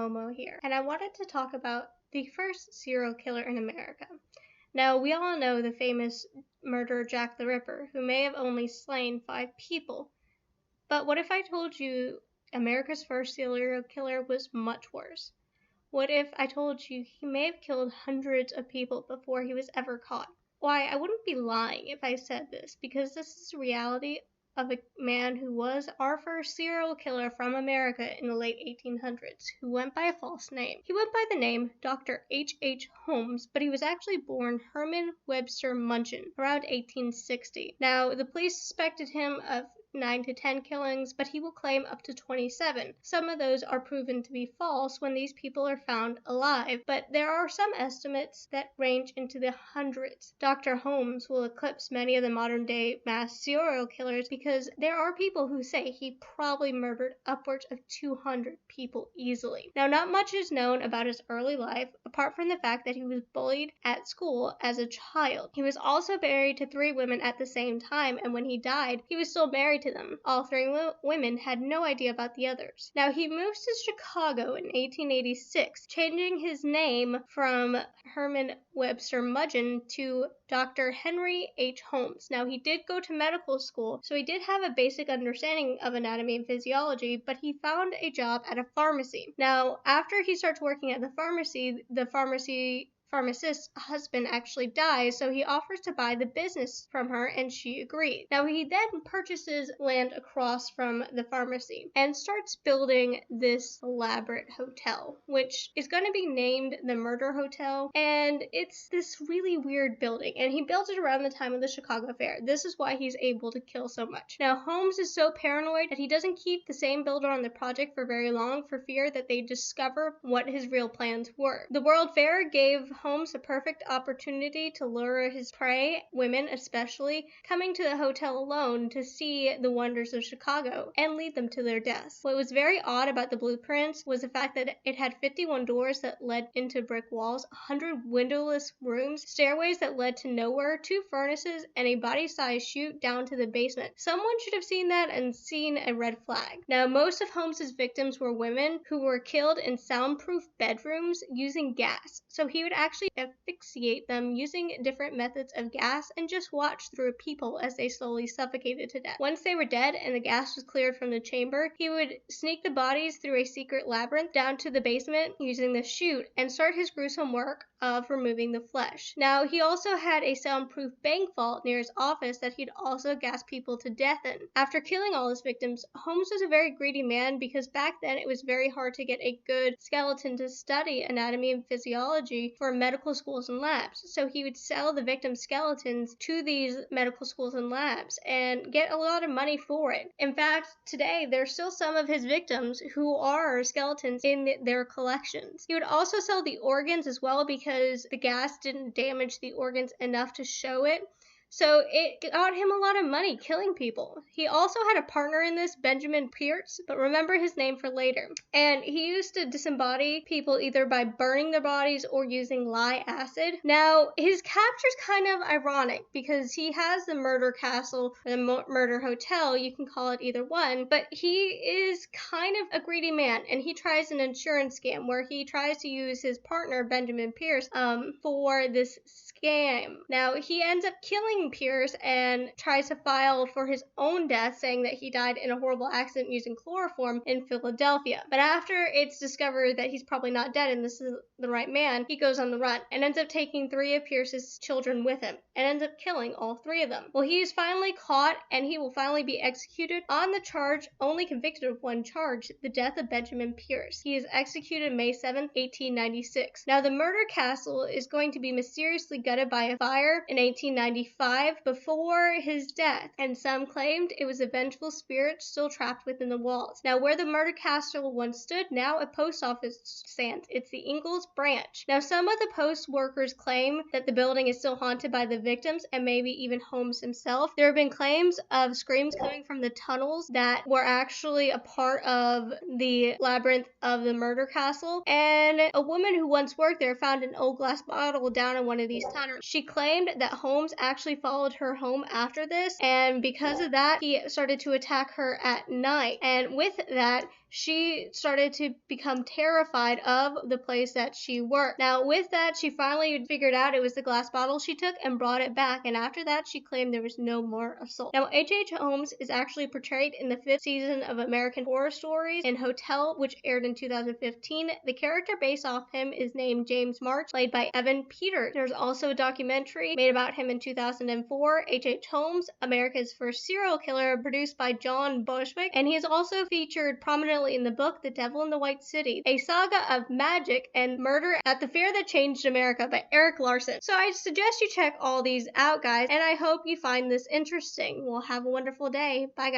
Momo here, and I wanted to talk about the first serial killer in America. Now, we all know the famous murderer Jack the Ripper, who may have only slain 5 people. But what if I told you America's first serial killer was much worse? What if I told you he may have killed hundreds of people before he was ever caught? Why, I wouldn't be lying if I said this, because this is the reality of a man who was our first serial killer from America in the late 1800s, who went by a false name. He went by the name Dr. H.H. Holmes, but he was actually born Herman Webster Munchen around 1860. Now, the police suspected him of 9 to 10 killings, but he will claim up to 27. Some of those are proven to be false when these people are found alive, but there are some estimates that range into the hundreds. Dr. Holmes will eclipse many of the modern-day mass serial killers because there are people who say he probably murdered upwards of 200 people easily. Now, not much is known about his early life, apart from the fact that he was bullied at school as a child. He was also married to 3 women at the same time, and when he died, he was still married to them. All 3 women had no idea about the others. Now, he moves to Chicago in 1886, changing his name from Herman Webster Munchen to Dr. Henry H. Holmes. Now, he did go to medical school, so he did have a basic understanding of anatomy and physiology, but he found a job at a pharmacy. Now, after he starts working at the pharmacist's husband actually dies, so he offers to buy the business from her, and she agreed. Now, he then purchases land across from the pharmacy and starts building this elaborate hotel, which is going to be named the Murder Hotel, and it's this really weird building, and he built it around the time of the Chicago Fair. This is why he's able to kill so much. Now, Holmes is so paranoid that he doesn't keep the same builder on the project for very long for fear that they discover what his real plans were. The World Fair gave Holmes a perfect opportunity to lure his prey, women especially, coming to the hotel alone to see the wonders of Chicago and lead them to their deaths. What was very odd about the blueprints was the fact that it had 51 doors that led into brick walls, 100 windowless rooms, stairways that led to nowhere, 2 furnaces, and a body-sized chute down to the basement. Someone should have seen that and seen a red flag. Now, most of Holmes's victims were women who were killed in soundproof bedrooms using gas, so he would actually asphyxiate them using different methods of gas and just watch through a peephole as they slowly suffocated to death. Once they were dead and the gas was cleared from the chamber, he would sneak the bodies through a secret labyrinth down to the basement using the chute and start his gruesome work of removing the flesh. Now, he also had a soundproof bank vault near his office that he'd also gas people to death in. After killing all his victims, Holmes was a very greedy man because back then it was very hard to get a good skeleton to study anatomy and physiology for medical schools and labs. So he would sell the victims' skeletons to these medical schools and labs and get a lot of money for it. In fact, today there's still some of his victims who are skeletons in their collections. He would also sell the organs as well because the gas didn't damage the organs enough to show it. So it got him a lot of money killing people. He also had a partner in this, Benjamin Pierce, but remember his name for later. And he used to disembody people either by burning their bodies or using lye acid. Now, his capture's kind of ironic because he has the murder castle or the murder hotel, you can call it either one, but he is kind of a greedy man, and he tries an insurance scam where he tries to use his partner, Benjamin Pierce, for this scam. Now, he ends up killing Pierce and tries to file for his own death, saying that he died in a horrible accident using chloroform in Philadelphia. But after it's discovered that he's probably not dead and this is the right man, he goes on the run and ends up taking 3 of Pierce's children with him and ends up killing all 3 of them. Well, he is finally caught and he will finally be executed on the charge, only convicted of one charge, the death of Benjamin Pierce. He is executed May 7th, 1896. Now, the murder castle is going to be mysteriously gutted by a fire in 1895 before his death, and some claimed it was a vengeful spirit still trapped within the walls. Now, where the murder castle once stood, now a post office stands. It's the Ingalls branch. Now, some of the post workers claim that the building is still haunted by the victims and maybe even Holmes himself. There have been claims of screams coming from the tunnels that were actually a part of the labyrinth of the murder castle, and a woman who once worked there found an old glass bottle down in one of these tunnels. She claimed that Holmes actually followed her home after this, and because of that, he started to attack her at night. And with that, she started to become terrified of the place that she worked. Now, with that, she finally figured out it was the glass bottle she took and brought it back, and after that, she claimed there was no more assault. Now, H.H. Holmes is actually portrayed in the 5th season of American Horror Stories in Hotel, which aired in 2015. The character based off him is named James March, played by Evan Peters. There's also a documentary made about him in 2004, H.H. Holmes, America's First Serial Killer, produced by John Bushwick, and he is also featured prominently in the book The Devil in the White City, a saga of magic and murder at the Fair That Changed America by Erik Larson. So I suggest you check all these out, guys, and I hope you find this interesting. Well, have a wonderful day. Bye, guys.